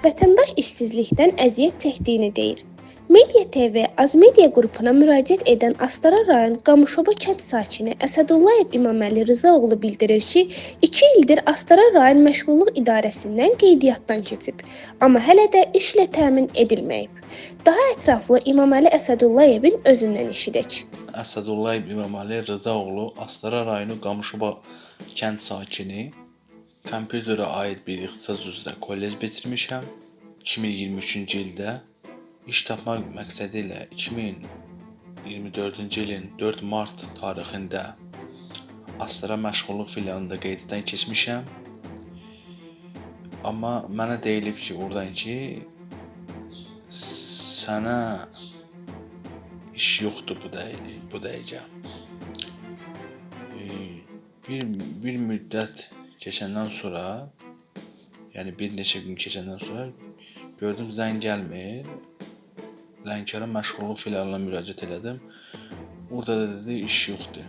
Vətəndaş işsizlikdən əziyyət çəkdiyini deyir. Media TV Azmedia qrupuna müraciət edən Astara rayon Qamışoba kənd sakini Əsədullayev İmaməli Rızaoğlu bildirir ki, 2 ildir Astara rayon məşğulluq idarəsindən qeydiyyatdan keçib, amma hələ də işlə təmin edilməyib. Daha ətraflı İmaməli Əsədullayevin özündən eşidək. Əsədullayev İmaməli Rızaoğlu, Astara rayonu Qamışoba kənd sakini. Kompüterə aid bir ixtisas üzrə kollec bitirmişəm. 2023-cü ildə iş tapmaq məqsədi ilə 2024-cü ilin 4 mart tarixində Astara məşğulluq filialında qeydiyyatdan keçmişəm. Amma mənə deyilib ki, oradan ki, sənə iş yoxdur bu dəqiqə. Bir müddət keçəndən sonra, yəni bir neçə gün keçəndən sonra gördüm zəng gəlmir. Lənkəran məşğulluq filialına müraciət elədim. Orada da dedi iş yoxdur.